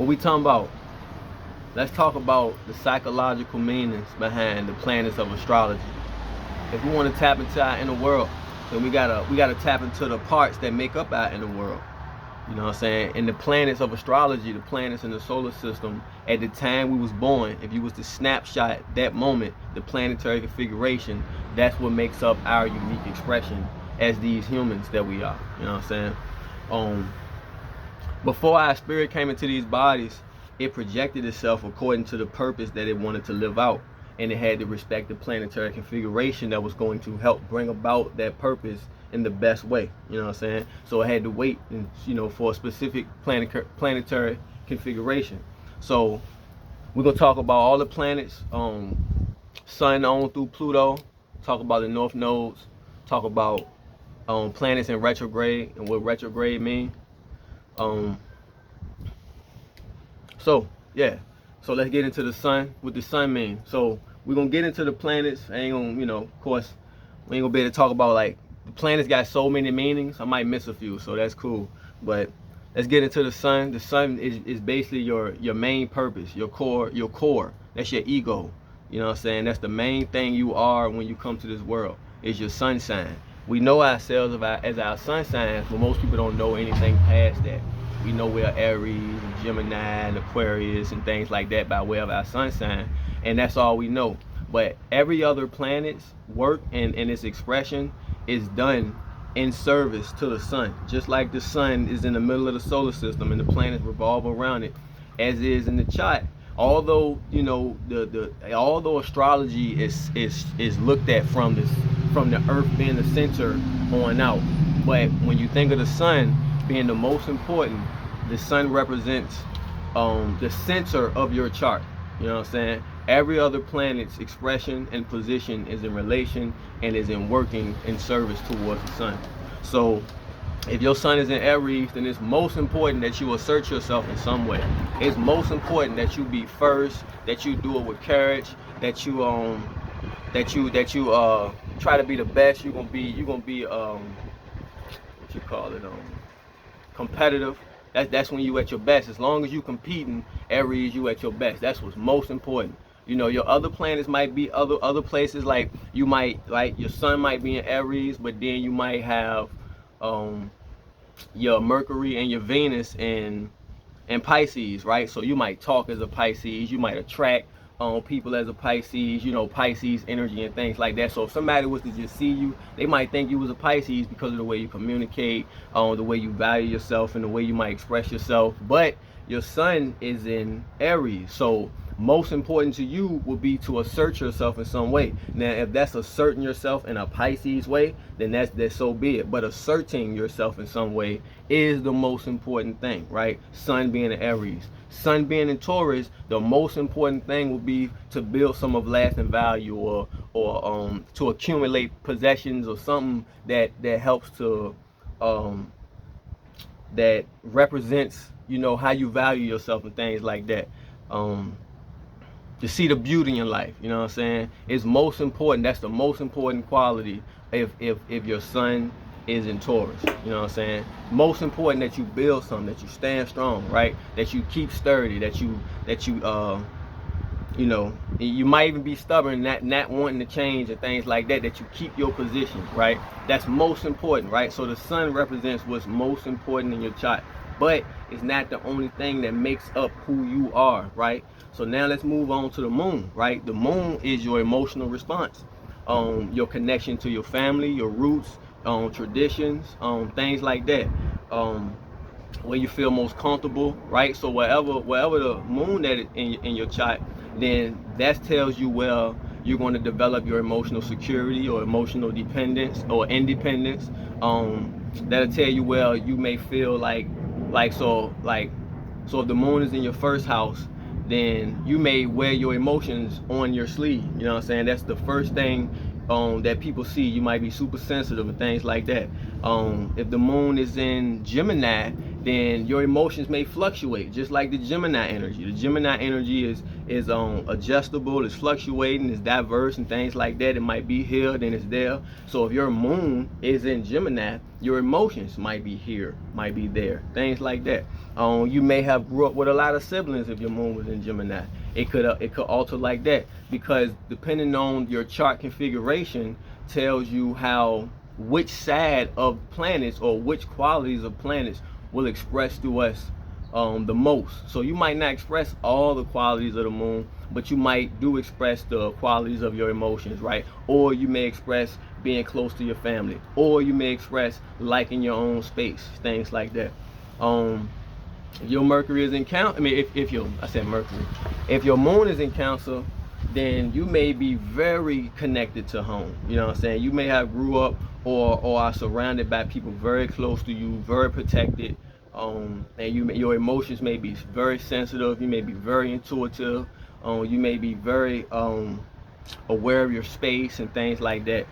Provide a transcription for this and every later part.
what we talking about? Let's talk about the psychological meanings behind the planets of astrology. If we want to tap into our inner world, then we gotta tap into the parts that make up our inner world. You know what I'm saying? And the planets of astrology, the planets in the solar system, at the time we was born, if you was to snapshot that moment, the planetary configuration, that's what makes up our unique expression as these humans that we are. You know what I'm saying? Um, Before our spirit came into these bodies, it projected itself according to the purpose that it wanted to live out. And it had to respect the planetary configuration that was going to help bring about that purpose in the best way. You know what I'm saying? So it had to wait, for a specific planetary configuration. So we're gonna talk about all the planets, Sun on through Pluto. Talk about the North Nodes. Talk about planets in retrograde and what retrograde mean. Um, so yeah, so let's get into the sun. What the sun means. So we're gonna get into the planets. I ain't gonna, of course, we ain't gonna be able to talk about like the planets got so many meanings. I might miss a few, so that's cool. But let's get into the sun. The sun is basically your main purpose, your core. That's your ego. You know what I'm saying? That's the main thing you are when you come to this world. Is your sun sign. We know ourselves as our sun signs, but most people don't know anything past that. We know we're Aries and Gemini and Aquarius and things like that by way of our sun sign, and that's all we know. But every other planet's work and its expression is done in service to the sun. Just like the sun is in the middle of the solar system and the planets revolve around it, as is in the chart. Although although astrology is looked at from the Earth being the center on out, but when you think of the sun being the most important, the sun represents the center of your chart. You know what I'm saying? Every other planet's expression and position is in relation and is in working in service towards the sun. So if your sun is in Aries, then it's most important that you assert yourself in some way. It's most important that you be first, that you do it with courage, that you try to be the best. You're gonna be what you call it, competitive. That's when you at your best. As long as you competing, Aries, you at your best. That's what's most important. Your other planets might be other places, like you might, like your sun might be in Aries, but then you might have your Mercury and your Venus in Pisces, right? So you might talk as a Pisces, you might attract people as a Pisces, Pisces energy and things like that. So if somebody was to just see you, they might think you was a Pisces because of the way you communicate, the way you value yourself, and the way you might express yourself. But your sun is in Aries, so most important to you will be to assert yourself in some way. Now, if that's asserting yourself in a Pisces way, then that's so be it. But asserting yourself in some way is the most important thing, right? Sun being in Aries. Sun being in Taurus, the most important thing will be to build some of lasting value, or to accumulate possessions or something that helps to that represents how you value yourself and things like that. To see the beauty in life, you know what I'm saying? It's most important. That's the most important quality if your sun is in Taurus. You know what I'm saying? Most important that you build something, that you stand strong, right? That you keep sturdy, that you you might even be stubborn, not wanting to change and things like that, that you keep your position, right? That's most important, right? So the sun represents what's most important in your chart, but it's not the only thing that makes up who you are, right? So now let's move on to the moon, right? The moon is your emotional response, your connection to your family, your roots, traditions, things like that, where you feel most comfortable, right? So wherever the moon that is in your chart, then that tells you where you're going to develop your emotional security or emotional dependence or independence. That'll tell you where you may feel so if the moon is in your first house, then you may wear your emotions on your sleeve. You know what I'm saying? That's the first thing that people see. You might be super sensitive and things like that. If the moon is in Gemini, then your emotions may fluctuate, just like the Gemini energy. The Gemini energy is adjustable, it's fluctuating, it's diverse and things like that. It might be here, then it's there. So if your moon is in Gemini, your emotions might be here, might be there, things like that. You may have grew up with a lot of siblings if your moon was in Gemini. It could alter like that, because depending on your chart configuration tells you which side of planets or which qualities of planets will express to us the most. So you might not express all the qualities of the moon, but you might do express the qualities of your emotions, right? Or you may express being close to your family, or you may express liking your own space, things like that. If your Mercury is in Cancer, if your moon is in Cancer, then you may be very connected to home. You know what I'm saying? You may have grew up or are surrounded by people very close to you, very protected, and your emotions may be very sensitive. You may be very intuitive. You may be very aware of your space and things like that.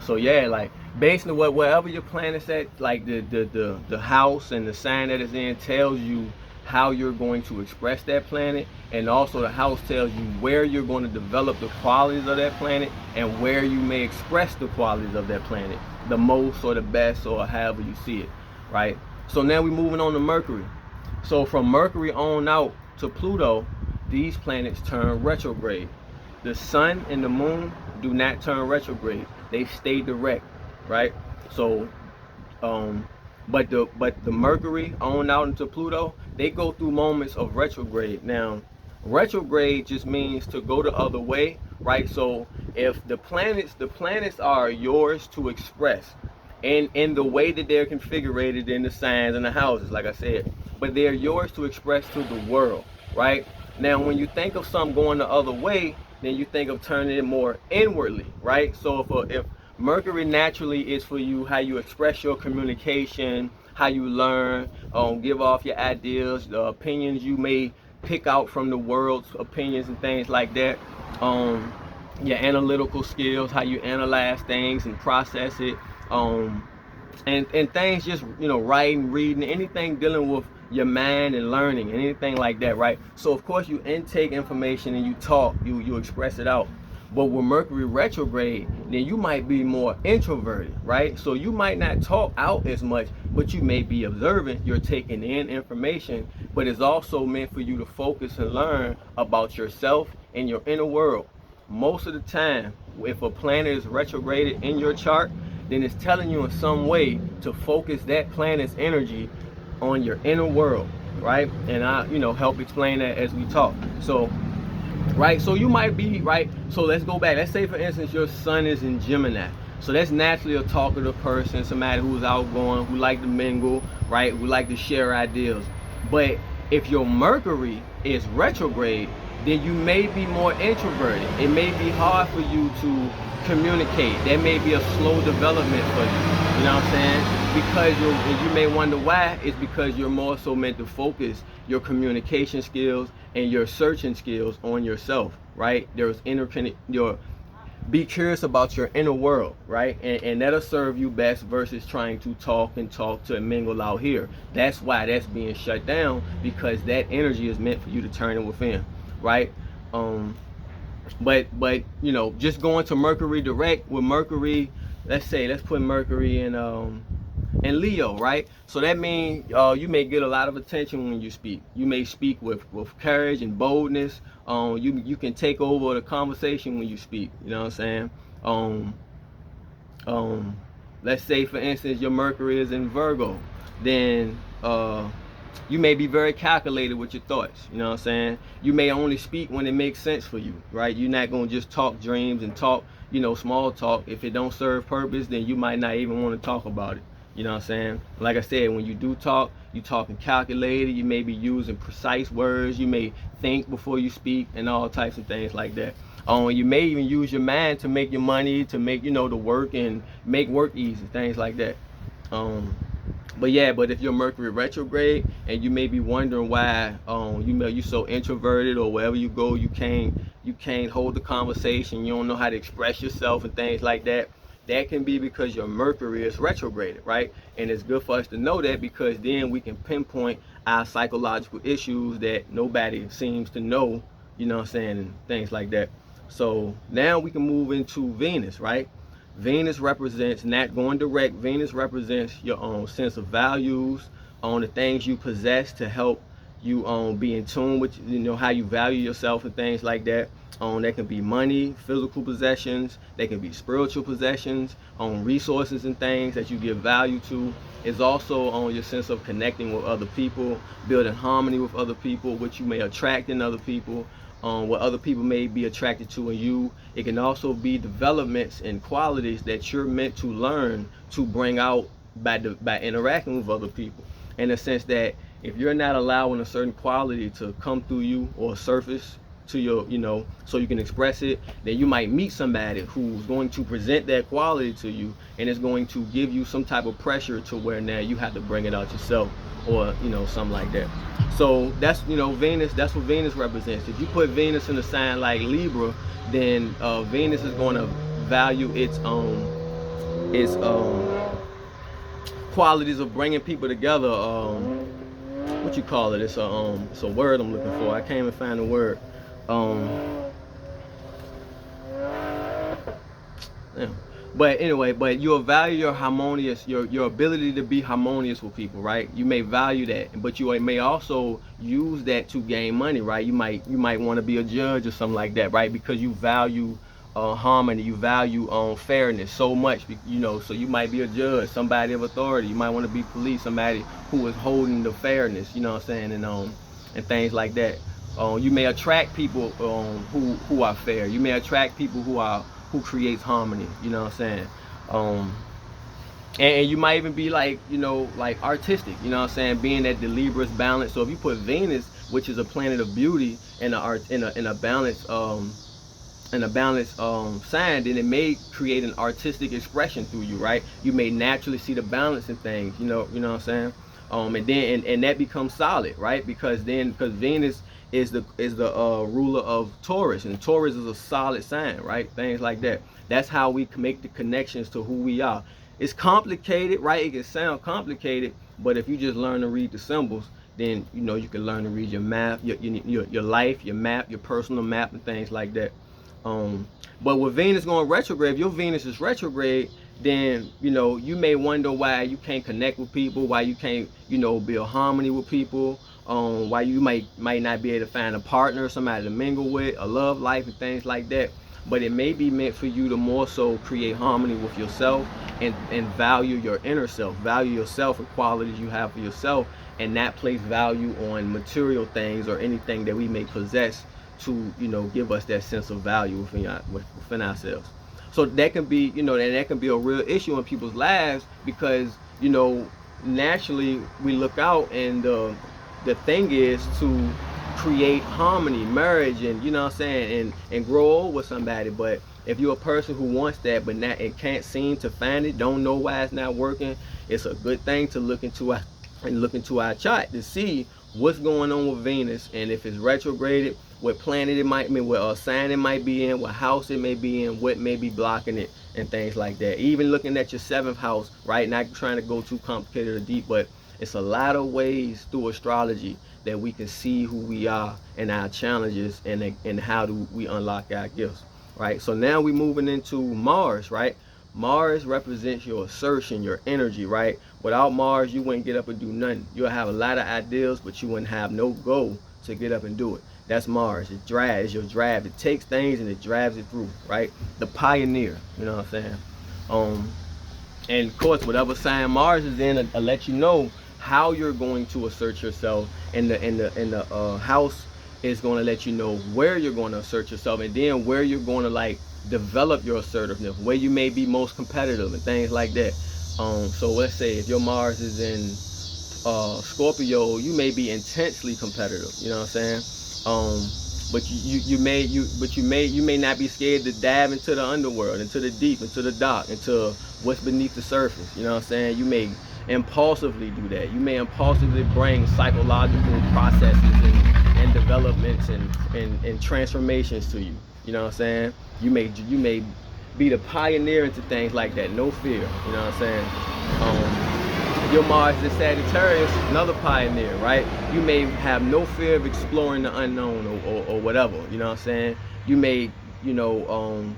So yeah, like based on wherever your planet's at, like the house and the sign that it's in tells you how you're going to express that planet, and also the house tells you where you're going to develop the qualities of that planet and where you may express the qualities of that planet the most or the best, or however you see it, right? So now we're moving on to Mercury. So from Mercury on out to Pluto, these planets turn retrograde. The sun and the moon do not turn retrograde, they stay direct, right? So but the Mercury on out into Pluto, they go through moments of retrograde. Now, retrograde just means to go the other way, right? So if the planets are yours to express in the way that they're configured in the signs and the houses, like I said, but they're yours to express to the world, right? Now, when you think of something going the other way, then you think of turning it more inwardly, right? So if Mercury naturally is for you how you express your communication, how you learn, give off your ideas, the opinions you may pick out from the world's opinions and things like that. Your analytical skills, how you analyze things and process it, and things just, writing, reading, anything dealing with your mind and learning, and anything like that, right? So of course you intake information and you talk, you express it out. But with Mercury retrograde, then you might be more introverted, right? So you might not talk out as much, but you may be observant. You're taking in information, but it's also meant for you to focus and learn about yourself and your inner world. Most of the time, if a planet is retrograded in your chart, then it's telling you in some way to focus that planet's energy on your inner world, right? And I, help explain that as we talk. So, right, so you might be, right, so let's go back. Let's say, for instance, your sun is in Gemini. So that's naturally a talkative person, somebody who's outgoing, who like to mingle, right, who like to share ideas. But if your Mercury is retrograde, then you may be more introverted. It may be hard for you to communicate. That may be a slow development for you. You know what I'm saying? Because you may wonder why. It's because you're more so meant to focus your communication skills and your searching skills on yourself, right? There's be curious about your inner world, right? And that'll serve you best versus trying to talk to mingle out here. That's why that's being shut down, because that energy is meant for you to turn it within, right? But just going to Mercury direct with Mercury, let's put Mercury in Leo, right? So that means you may get a lot of attention when you speak. You may speak with courage and boldness. You can take over the conversation when you speak. You know what I'm saying? Let's say, for instance, your Mercury is in Virgo, then you may be very calculated with your thoughts. You know what I'm saying? You may only speak when it makes sense for you, right? You're not gonna just talk dreams and talk, small talk. If it don't serve purpose, then you might not even want to talk about it. You know what I'm saying? Like I said, when you do talk, you talking calculated. You may be using precise words. You may think before you speak, and all types of things like that. You may even use your mind to make your money, to make the work and make work easy, things like that. But if you're Mercury retrograde, and you may be wondering why you're so introverted, or wherever you go you can't hold the conversation, you don't know how to express yourself and things like that, that can be because your Mercury is retrograded, right? And it's good for us to know that, because then we can pinpoint our psychological issues that nobody seems to know, you know what I'm saying, and things like that. So now we can move into Venus, right? Venus represents, not going direct, Venus represents your own sense of values, on the things you possess to help you be in tune with, you know, how you value yourself and things like that. That can be money, physical possessions, they can be spiritual possessions, on resources and things that you give value to. It's also on your sense of connecting with other people, building harmony with other people, which you may attract in other people, what other people may be attracted to in you. It can also be developments and qualities that you're meant to learn to bring out by interacting with other people, in the sense that if you're not allowing a certain quality to come through you or surface to your, you know, so you can express it, then you might meet somebody who's going to present that quality to you, and it's going to give you some type of pressure to where now you have to bring it out yourself, or, you know, something like that. So that's, you know, Venus, that's what Venus represents. If you put Venus in a sign like Libra, then Venus is going to value its qualities of bringing people together. What you call it? It's a word I'm looking for. I can't even find the word. Yeah. But anyway, but you'll value your harmonious, your ability to be harmonious with people, right? You may value that, but you may also use that to gain money, right? You might want to be a judge or something like that, right? Because you value harmony, you value fairness so much, you know. So you might be a judge, somebody of authority. You might want to be police, somebody who is holding the fairness, you know what I'm saying, and things like that. You may attract people who are fair. You may attract people who creates harmony, you know what I'm saying. And you might even be like, you know, like artistic, you know what I'm saying, being that the Libra is balanced. So if you put Venus, which is a planet of beauty, in a balanced sign, then it may create an artistic expression through you, right? You may naturally see the balance in things, you know what I'm saying. And then and that becomes solid, right? Because Venus is the ruler of Taurus, and Taurus is a solid sign, right? Things like that. That's how we can make the connections to who we are. It's complicated, right? It can sound complicated, but if you just learn to read the symbols, then you know you can learn to read your map, your life, your map, your personal map, and things like that. But with Venus going retrograde, if your Venus is retrograde, then you know you may wonder why you can't connect with people, why you can't, you know, build harmony with people, why you might not be able to find a partner, somebody to mingle with, a love life, and things like that. But it may be meant for you to more so create harmony with yourself, and value your inner self, value yourself and qualities you have for yourself, and not place value on material things or anything that we may possess to, you know, give us that sense of value within ourselves. So that can be, you know, that can be a real issue in people's lives, because, you know, naturally we look out, and the thing is to create harmony, marriage, and, you know what I'm saying, and grow old with somebody. But if you're a person who wants that but not, and can't seem to find it, don't know why it's not working, it's a good thing to look into our chart to see what's going on with Venus, and if it's retrograded, what planet it might be, what sign it might be in, what house it may be in, what may be blocking it, and things like that. Even looking at your 7th house, right? Not trying to go too complicated or deep, but it's a lot of ways through astrology that we can see who we are and our challenges, and how do we unlock our gifts, right? So now we're moving into Mars, right? Mars represents your assertion, your energy, right? Without Mars, you wouldn't get up and do nothing. You'll have a lot of ideas, but you wouldn't have no goal to get up and do it. That's Mars. It drives, your drive. It takes things and it drives it through, right? The pioneer, you know what I'm saying? And of course, whatever sign Mars is in, it'll let you know how you're going to assert yourself, and the house is going to let you know where you're going to assert yourself, and then where you're going to like develop your assertiveness, where you may be most competitive and things like that. So let's say if your Mars is in Scorpio, you may be intensely competitive, you know what I'm saying? But you may not be scared to dive into the underworld, into the deep, into the dark, into what's beneath the surface, you know what I'm saying? You may impulsively do that. You may impulsively bring psychological processes and developments and transformations to you, you know what I'm saying? You may be the pioneer into things like that. No fear. You know what I'm saying? Your Mars is Sagittarius, another pioneer, right? You may have no fear of exploring the unknown or whatever. You know what I'm saying? You may, you know,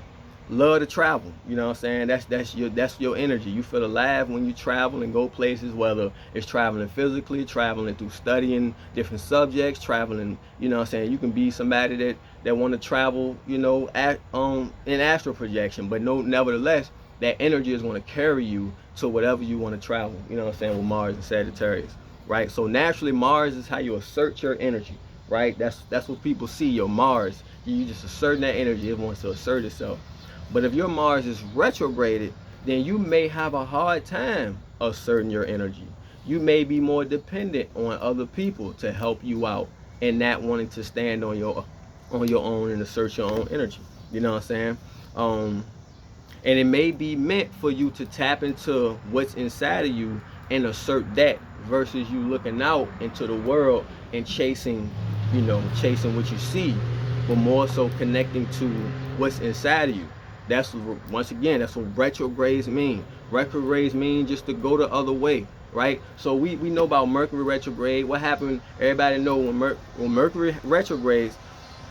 love to travel. You know what I'm saying? That's your energy. You feel alive when you travel and go places, whether it's traveling physically, traveling through studying different subjects, traveling, you know what I'm saying? You can be somebody that want to travel, you know, in astral projection, but nevertheless, that energy is going to carry you to whatever you want to travel. You know what I'm saying? With Mars and Sagittarius, right? So naturally, Mars is how you assert your energy, right? That's what people see. Your Mars, you just assert that energy. It wants to assert itself. But if your Mars is retrograded, then you may have a hard time asserting your energy. You may be more dependent on other people to help you out, and not wanting to stand on your own and assert your own energy. You know what I'm saying? And it may be meant for you to tap into what's inside of you and assert that, versus you looking out into the world and chasing what you see, but more so connecting to what's inside of you. That's, once again, that's what retrogrades mean. Retrogrades mean just to go the other way, right? So we know about Mercury retrograde. What happened? Everybody know when Mercury retrogrades,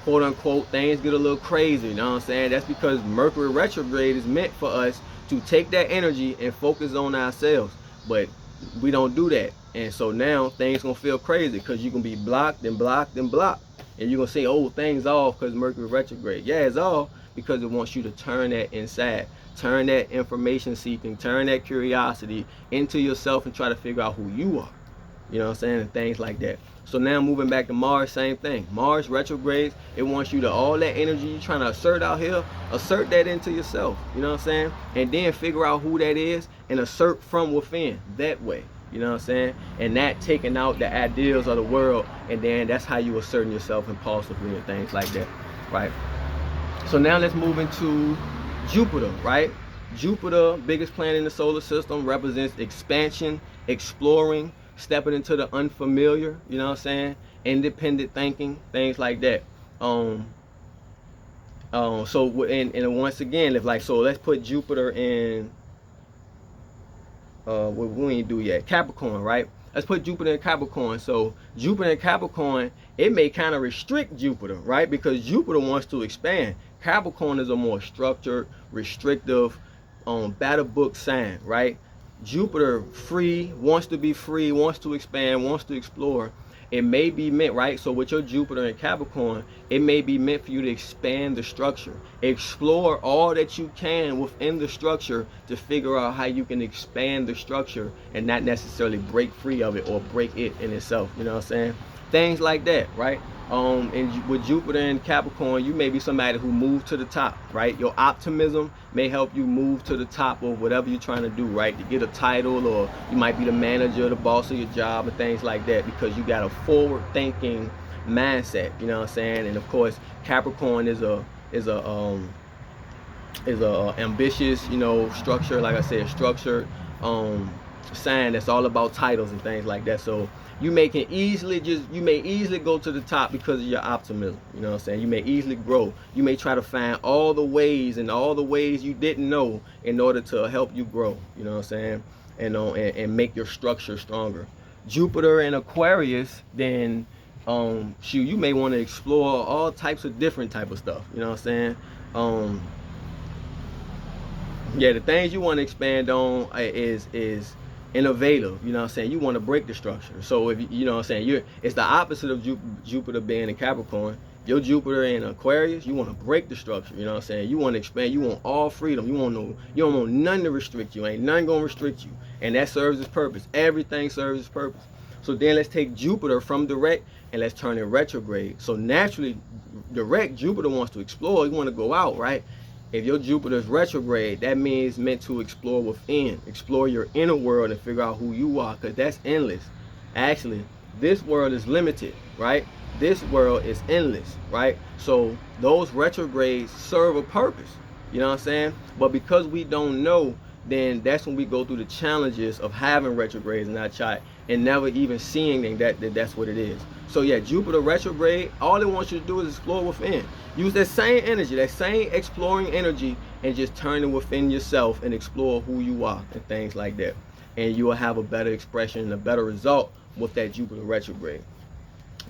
quote unquote, things get a little crazy. You know what I'm saying? That's because Mercury retrograde is meant for us to take that energy and focus on ourselves, but we don't do that. And so now things gonna feel crazy because you can be blocked and blocked and blocked, and you're gonna say, oh, things off because Mercury retrograde. Yeah, it's off because it wants you to turn that inside, turn that information seeking, turn that curiosity into yourself and try to figure out who you are. You know what I'm saying? And things like that. So now moving back to Mars, same thing. Mars retrogrades, it wants you to, all that energy you're trying to assert out here, assert that into yourself. You know what I'm saying? And then figure out who that is and assert from within that way. You know what I'm saying? And that taking out the ideals of the world, and then that's how you asserting yourself impulsively and things like that, right? So now let's move into Jupiter, right? Jupiter, biggest planet in the solar system, represents expansion, exploring, stepping into the unfamiliar, you know what I'm saying? Independent thinking, things like that. So and once again, let's put Jupiter in what we ain't do yet, Capricorn, right? Let's put Jupiter in Capricorn. So Jupiter in Capricorn, it may kind of restrict Jupiter, right? Because Jupiter wants to expand. Capricorn is a more structured, restrictive, battle book sign, right? Jupiter, free, wants to be free, wants to expand, wants to explore. It may be meant, right? So with your Jupiter in Capricorn, it may be meant for you to expand the structure, explore all that you can within the structure to figure out how you can expand the structure and not necessarily break free of it or break it in itself. You know what I'm saying? Things like that, right? And with Jupiter in Capricorn, you may be somebody who moved to the top, right? Your optimism may help you move to the top of whatever you're trying to do, right? To get a title, or you might be the manager, the boss of your job, and things like that, because you got a forward-thinking mindset. You know what I'm saying? And of course, Capricorn is a ambitious, you know, structure. Like I said, structured sign that's all about titles and things like that. So you may easily go to the top because of your optimism. You know what I'm saying? You may easily grow. You may try to find all the ways you didn't know in order to help you grow. You know what I'm saying? And make your structure stronger. Jupiter in Aquarius, then you may want to explore all types of different type of stuff. You know what I'm saying? Yeah, the things you want to expand on is innovative. You know what I'm saying? You want to break the structure. So if you know what I'm saying, it's the opposite of Jupiter being in Capricorn. Your Jupiter in Aquarius, you want to break the structure. You know what I'm saying? You want to expand. You want all freedom. You don't want none to restrict you. Ain't none gonna restrict you. And that serves its purpose. Everything serves its purpose. So then let's take Jupiter from direct and let's turn it retrograde. So naturally, direct, Jupiter wants to explore. You want to go out, right? If your Jupiter is retrograde, that means meant to explore within, explore your inner world and figure out who you are, because that's endless. Actually, this world is limited, right? This world is endless, right? So those retrogrades serve a purpose, you know what I'm saying? But because we don't know, then that's when we go through the challenges of having retrogrades and and never even seeing that's what it is. So yeah, Jupiter retrograde, all it wants you to do is explore within. Use that same energy, that same exploring energy, and just turn it within yourself and explore who you are and things like that. And you will have a better expression and a better result with that Jupiter retrograde.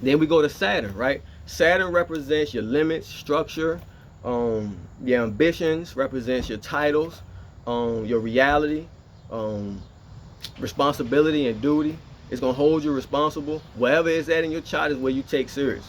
Then we go to Saturn, right? Saturn represents your limits, structure, your ambitions, represents your titles, your reality, responsibility and duty. It's going to hold you responsible. Wherever it's at in your chart is where you take serious.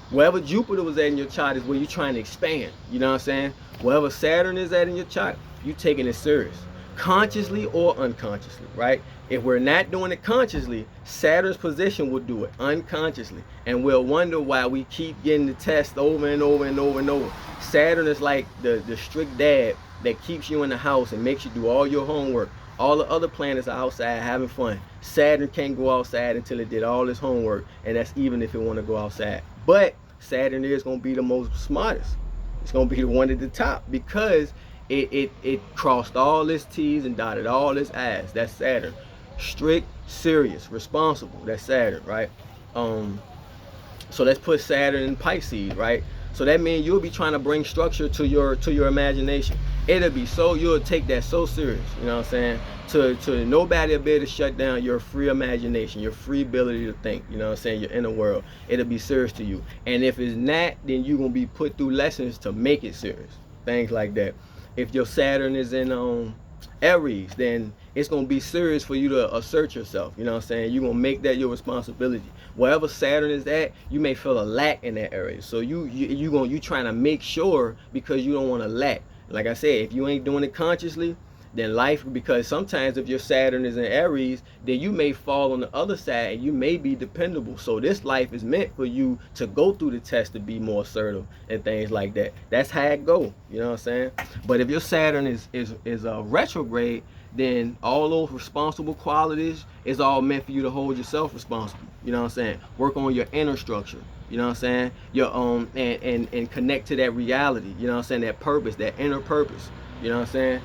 Wherever Jupiter was at in your chart is where you're trying to expand. You know what I'm saying? Wherever Saturn is at in your chart, you taking it serious. Consciously or unconsciously, right? If we're not doing it consciously, Saturn's position will do it unconsciously. And we'll wonder why we keep getting the test over and over and over and over. Saturn is like the strict dad that keeps you in the house and makes you do all your homework. All the other planets are outside having fun. Saturn can't go outside until it did all its homework, and that's even if it want to go outside. But Saturn is going to be the most smartest. It's going to be the one at the top because it crossed all its T's and dotted all its I's. That's Saturn. Strict, serious, responsible. That's Saturn, right? So let's put Saturn in Pisces, right? So that means you'll be trying to bring structure to your imagination. It'll be so, you'll take that so serious, you know what I'm saying? To nobody will be able to shut down your free imagination, your free ability to think, you know what I'm saying, your inner world. It'll be serious to you. And if it's not, then you're going to be put through lessons to make it serious. Things like that. If your Saturn is in Aries, then it's going to be serious for you to assert yourself. You know what I'm saying? You're going to make that your responsibility. Wherever Saturn is at, you may feel a lack in that area. So you trying to make sure because you don't want to lack. Like I said, if you ain't doing it consciously, then life, because sometimes if your Saturn is in Aries, then you may fall on the other side and you may be dependable. So this life is meant for you to go through the test to be more assertive and things like that. That's how it go, you know what I'm saying? But if your Saturn is retrograde, then all those responsible qualities is all meant for you to hold yourself responsible. You know what I'm saying? Work on your inner structure. You know what I'm saying? Your and connect to that reality. You know what I'm saying? That purpose, that inner purpose. You know what I'm saying?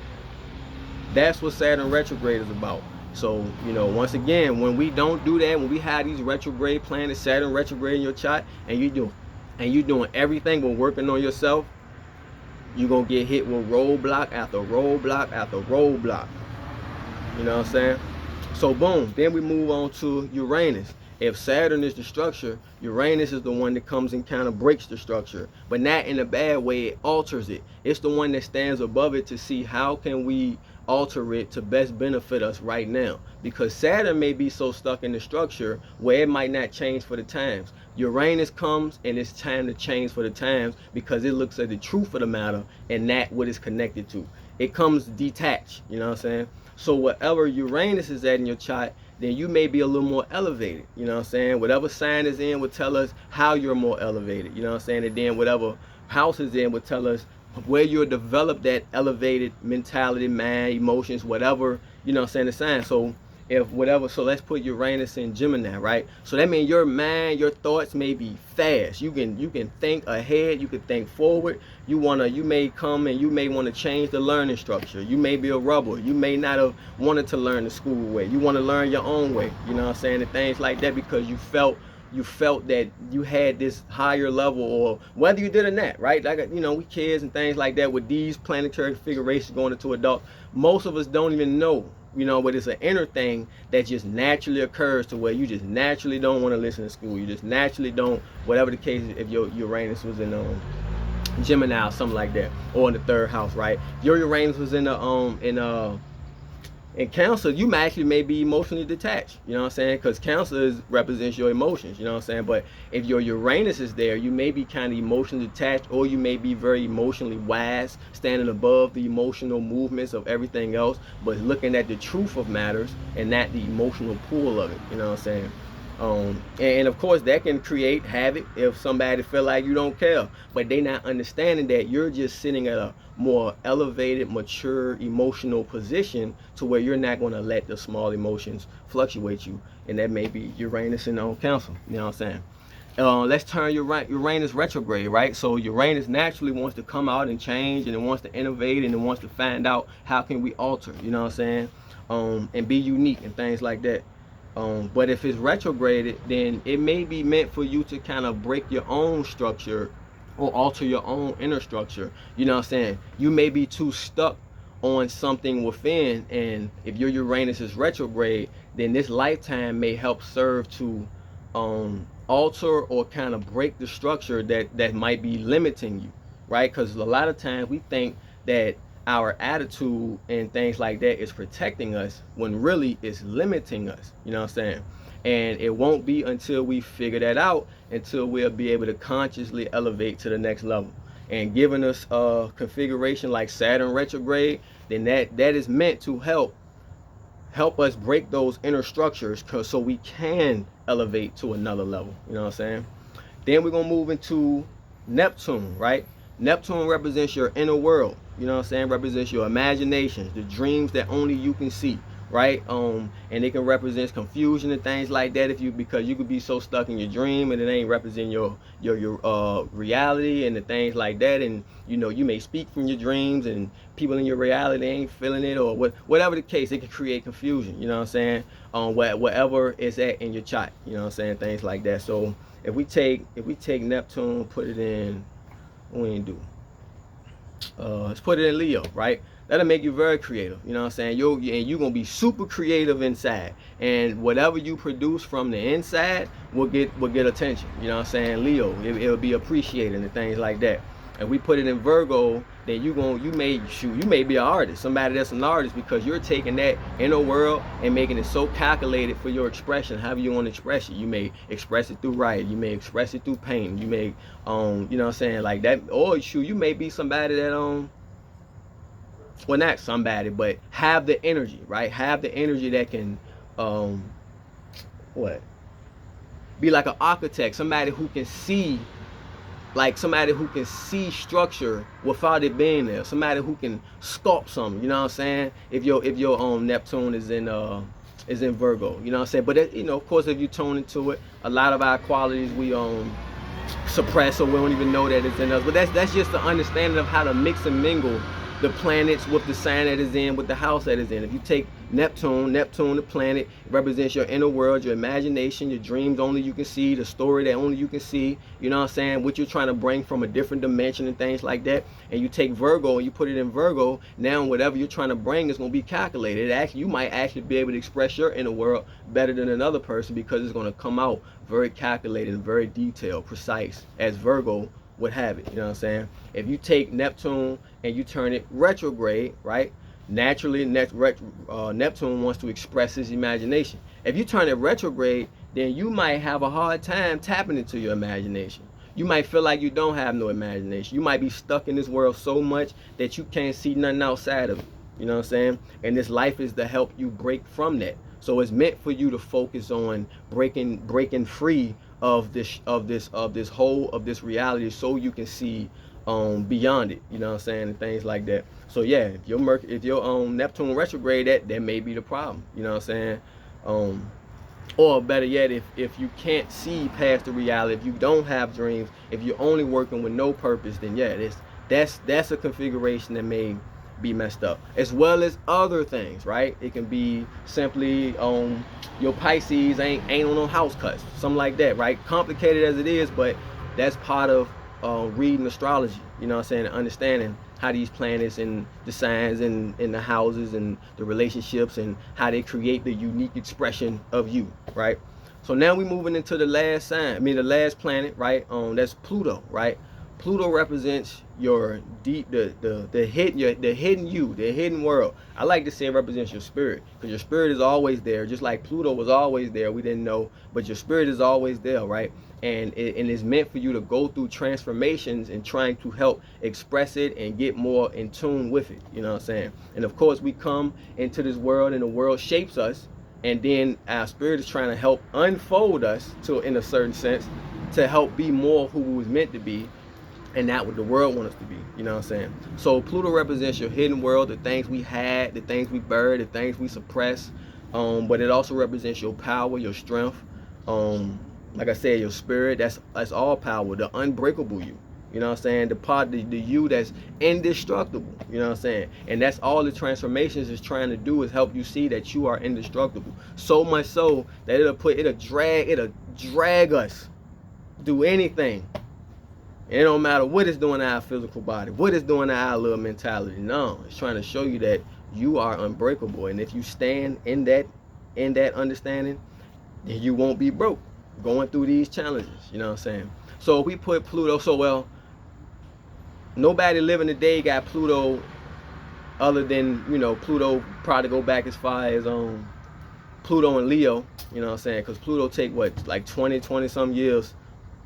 That's what Saturn retrograde is about. So, you know, once again, when we don't do that, when we have these retrograde planets, Saturn retrograde in your chart, and you're doing everything but working on yourself, you're gonna get hit with roadblock after roadblock after roadblock. You know what I'm saying? So boom, then we move on to Uranus. If Saturn is the structure, Uranus is the one that comes and kind of breaks the structure, but not in a bad way. It alters it. It's the one that stands above it to see how can we alter it to best benefit us right now, because Saturn may be so stuck in the structure where it might not change for the times. Uranus comes and it's time to change for the times because it looks at the truth of the matter and not what it's connected to. It comes detached, you know what I'm saying? So whatever Uranus is at in your chart, then you may be a little more elevated, you know what I'm saying? Whatever sign is in will tell us how you're more elevated, you know what I'm saying? And then whatever house is in will tell us where you'll develop that elevated mentality, mind, emotions, whatever, you know what I'm saying, the sign. So if whatever, so let's put Uranus in Gemini, right? So that means your mind, your thoughts may be fast. You can think ahead, you can think forward. You may come and you may want to change the learning structure. You may be a rebel. You may not have wanted to learn the school way. You want to learn your own way, you know what I'm saying, and things like that, because you felt that you had this higher level, or whether you did or not, right? Like, you know, we kids and things like that, with these planetary configurations going into adult, most of us don't even know, you know, but it's an inner thing that just naturally occurs to where you just naturally don't want to listen to school. You just naturally don't, whatever the case, if your Uranus was in Gemini or something like that, or in the third house, right? Your Uranus was in Cancer, you may be emotionally detached, you know what I'm saying? Because Cancer represents your emotions, you know what I'm saying? But if your Uranus is there, you may be kind of emotionally detached, or you may be very emotionally wise, standing above the emotional movements of everything else, but looking at the truth of matters and not the emotional pool of it, you know what I'm saying? And of course that can create havoc if somebody feel like you don't care, but they not understanding that you're just sitting at a more elevated, mature, emotional position to where you're not going to let the small emotions fluctuate you, and that may be Uranus in Cancer, you know what I'm saying? Let's turn Uranus retrograde, right? So Uranus naturally wants to come out and change, and it wants to innovate, and it wants to find out how can we alter, you know what I'm saying, and be unique and things like that. But if it's retrograded, then it may be meant for you to kind of break your own structure or alter your own inner structure. You know what I'm saying? You may be too stuck on something within, and if your Uranus is retrograde, then this lifetime may help serve to alter or kind of break the structure that might be limiting you, right? Because a lot of times we think that our attitude and things like that is protecting us when really it's limiting us. You know what I'm saying? And it won't be until we figure that out until we'll be able to consciously elevate to the next level. And giving us a configuration like Saturn retrograde, then that is meant to help us break those inner structures, so we can elevate to another level. You know what I'm saying? Then we're gonna move into Neptune, right? Neptune represents your inner world. You know what I'm saying? Represents your imaginations, the dreams that only you can see, right? And it can represent confusion and things like that because you could be so stuck in your dream and it ain't representing your reality and the things like that. And you know, you may speak from your dreams and people in your reality ain't feeling it, or whatever the case, it can create confusion. You know what I'm saying? Whatever is at in your chart. You know what I'm saying? Things like that. So if we take Neptune, put it in, what we do? Let's put it in Leo, right? That'll make you very creative. You know what I'm saying? You're gonna be super creative inside, and whatever you produce from the inside will get attention. You know what I'm saying? Leo, it'll be appreciated and things like that. And we put it in Virgo, then you may be an artist, somebody that's an artist, because you're taking that inner world and making it so calculated for your expression, however you want to express it. You may express it through writing, you may express it through painting, you may you know what I'm saying, like that. Or you may be somebody that well, not somebody, but have the energy, right? Have the energy that can be like an architect, somebody who can see structure without it being there. Somebody who can sculpt something. You know what I'm saying? If your Neptune is in Virgo, you know what I'm saying. But you know, of course, if you tune into it, a lot of our qualities we suppress, or we don't even know that it's in us. But that's just the understanding of how to mix and mingle the planets with the sign that is in, with the house that is in. If you take Neptune, the planet, represents your inner world, your imagination, your dreams only you can see, the story that only you can see, you know what I'm saying, what you're trying to bring from a different dimension and things like that. And you take Virgo and you put it in Virgo, now whatever you're trying to bring is going to be calculated. You might actually be able to express your inner world better than another person, because it's going to come out very calculated and very detailed, precise, as Virgo would have it. You know what I'm saying? If you take Neptune and you turn it retrograde, right? Naturally, Neptune wants to express his imagination. If you turn it retrograde, then you might have a hard time tapping into your imagination. You might feel like you don't have no imagination. You might be stuck in this world so much that you can't see nothing outside of it. You know what I'm saying? And this life is to help you break from that. So it's meant for you to focus on breaking free of this reality, so you can see beyond it. You know what I'm saying? And things like that. So yeah, if your Neptune retrograde, that may be the problem. You know what I'm saying? Or better yet, if you can't see past the reality, if you don't have dreams, if you're only working with no purpose, then yeah, that's a configuration that may be messed up, as well as other things, right? It can be simply your Pisces ain't on no house cuts, something like that, right? Complicated as it is, but that's part of reading astrology, you know what I'm saying, and understanding how these planets and the signs and the houses and the relationships and how they create the unique expression of you, right? So now we're moving into the last sign, the last planet, right? That's Pluto, right? Pluto represents your deep, the hidden you, the hidden world. I like to say it represents your spirit, because your spirit is always there, just like Pluto was always there. We didn't know, but your spirit is always there, right? And it's meant for you to go through transformations and trying to help express it and get more in tune with it. You know what I'm saying? And of course, we come into this world, and the world shapes us, and then our spirit is trying to help unfold us to, in a certain sense, to help be more who we was meant to be, and not what the world wants us to be. You know what I'm saying? So Pluto represents your hidden world, the things we had, the things we buried, the things we suppress. But it also represents your power, your strength. Like I said, your spirit. That's all power, the unbreakable you. You know what I'm saying? The part, the you that's indestructible. You know what I'm saying? And that's all the transformations is trying to do, is help you see that you are indestructible. So much so that it'll drag us, do anything. And it don't matter what it's doing to our physical body, what it's doing to our little mentality. No, it's trying to show you that you are unbreakable. And if you stand in that understanding, then you won't be broke going through these challenges. You know what I'm saying? So we put Pluto, so well, nobody living today got Pluto other than, you know, Pluto probably go back as far as Pluto and Leo, you know what I'm saying? Because Pluto take what, like 20 some years,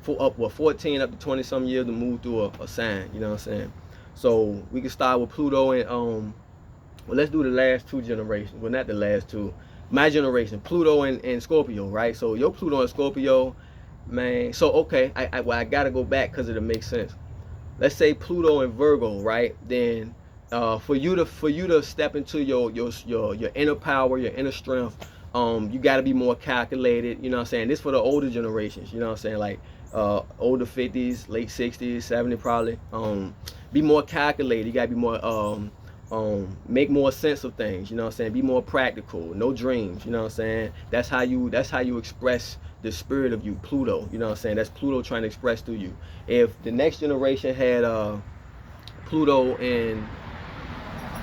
14 up to 20 some years to move through a sign, you know what I'm saying? So we can start with Pluto and well, let's do the last two generations. Well, not the last two. My generation, Pluto and Scorpio, right? So your Pluto and Scorpio, man. So okay, I gotta go back because it'll make sense. Let's say Pluto and Virgo, right? Then for you to step into your inner power, your inner strength, you got to be more calculated. You know what I'm saying? This for the older generations. You know what I'm saying? Like older 50s, late 60s, 70s probably. Be more calculated. You got to be more make more sense of things. You know what I'm saying? Be more practical. No dreams. You know what I'm saying? That's how you express the spirit of you, Pluto. You know what I'm saying? That's Pluto trying to express through you. If the next generation had Pluto and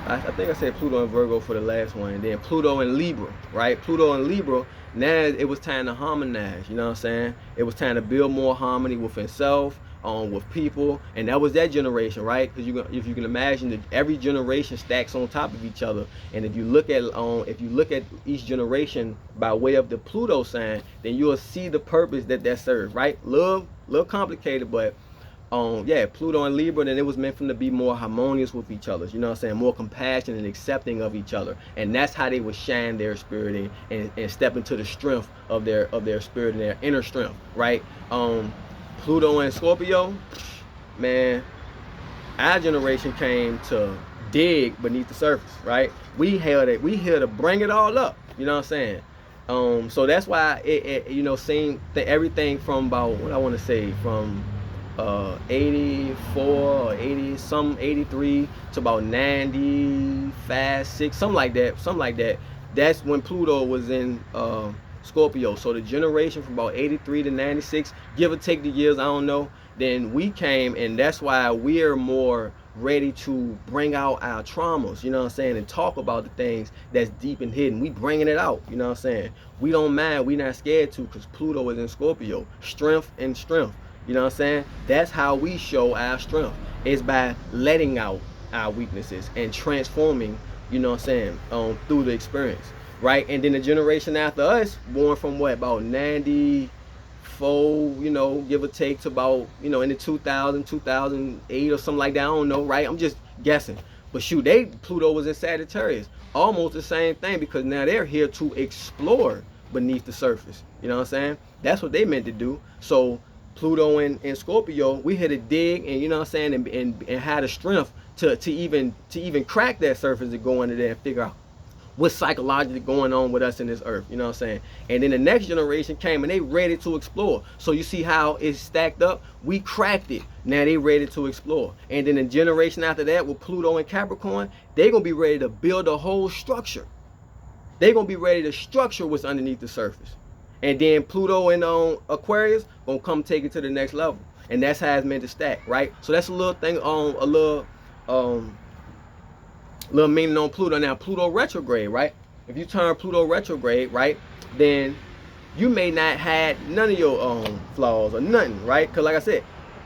I think I said Pluto and Virgo for the last one, and then Pluto and Libra, right? Pluto and Libra, now it was time to harmonize, you know what I'm saying? It was time to build more harmony within self, with people, and that was that generation, right? Because if you can imagine that every generation stacks on top of each other, and if you look at each generation by way of the Pluto sign, then you'll see the purpose that serves, right? Little complicated, but yeah, Pluto and Libra, then it was meant for them to be more harmonious with each other, you know what I'm saying? More compassionate and accepting of each other. And that's how they would shine their spirit and step into the strength of their spirit and their inner strength, right? Pluto and Scorpio, man, our generation came to dig beneath the surface, right? We here to bring it all up, you know what I'm saying? So that's why it you know, seeing everything from about, what I want to say, from 84 or 80 some 83 to about 95, 6, something like that. That's when Pluto was in Scorpio. So the generation from about 83 to 96, give or take the years, I don't know, then we came, and that's why we're more ready to bring out our traumas, you know what I'm saying, and talk about the things that's deep and hidden. We bringing it out, you know what I'm saying. We don't mind, we not scared to, because Pluto is in Scorpio. Strength and strength. You know what I'm saying? That's how we show our strength, is by letting out our weaknesses and transforming, you know what I'm saying, through the experience, right? And then the generation after us, born from what, about 94, you know, give or take, to about, you know, in the 2000, 2008 or something like that, I don't know, right? I'm just guessing. But shoot, Pluto was in Sagittarius. Almost the same thing, because now they're here to explore beneath the surface. You know what I'm saying? That's what they meant to do. So Pluto and Scorpio, we had to dig, and you know what I'm saying, and had the strength to even crack that surface and go under there and figure out what's psychologically going on with us in this earth, you know what I'm saying? And then the next generation came, and they ready to explore. So you see how it's stacked up? We cracked it. Now they ready to explore. And then the generation after that, with Pluto and Capricorn, they gonna be ready to build a whole structure. They gonna be ready to structure what's underneath the surface. And then Pluto and Aquarius gonna come take it to the next level, and that's how it's meant to stack, right? So that's a little thing on a little meaning on Pluto. Now Pluto retrograde, right? If you turn Pluto retrograde, right, then you may not have none of your flaws or nothing, right? Because like I said,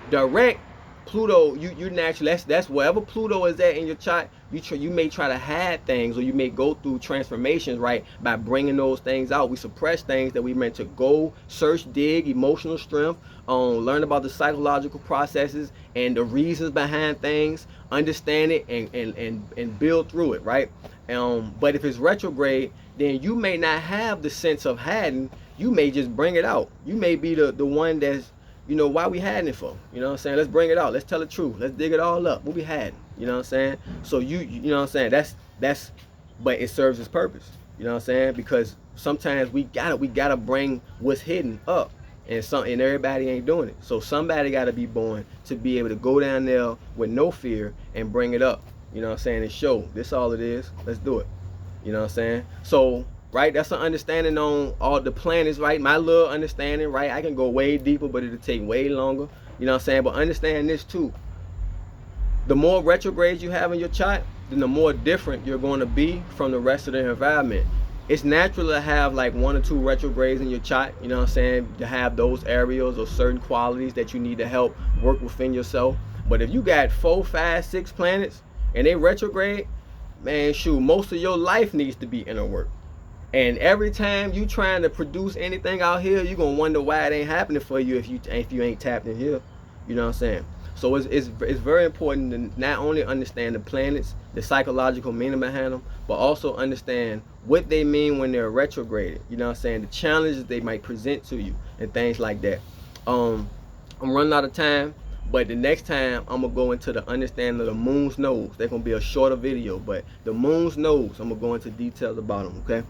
direct Pluto, you naturally, that's wherever Pluto is at in your chart, you may try to hide things, or you may go through transformations, right, by bringing those things out. We suppress things that we meant to go search, dig, emotional strength, learn about the psychological processes and the reasons behind things, understand it, and build through it, right? But if it's retrograde, then you may not have the sense of hiding. You may just bring it out. You may be the one that's, you know, why we hiding it for? You know what I'm saying? Let's bring it out. Let's tell the truth. Let's dig it all up. What we hiding? You know what I'm saying? So you know what I'm saying? That's but it serves its purpose. You know what I'm saying? Because sometimes we gotta bring what's hidden up. and everybody ain't doing it. So somebody got to be born to be able to go down there with no fear and bring it up. You know what I'm saying? And show this all it is. Let's do it. You know what I'm saying? So right, that's an understanding on all the planets, right? My little understanding, right? I can go way deeper, but it'll take way longer. You know what I'm saying? But understand this too. The more retrogrades you have in your chart, then the more different you're going to be from the rest of the environment. It's natural to have like 1 or 2 retrogrades in your chart, you know what I'm saying, to have those areas or certain qualities that you need to help work within yourself. But if you got 4, 5, 6 planets and they retrograde, man, shoot, most of your life needs to be inner work. And every time you trying to produce anything out here, you're gonna wonder why it ain't happening for you if you ain't tapped in here. You know what I'm saying? So it's very important to not only understand the planets, the psychological meaning behind them, but also understand what they mean when they're retrograded. You know what I'm saying? The challenges they might present to you and things like that. I'm running out of time, but the next time I'm gonna go into the understanding of the moon's nose. They're gonna be a shorter video, but the moon's nose, I'm gonna go into details about them. Okay.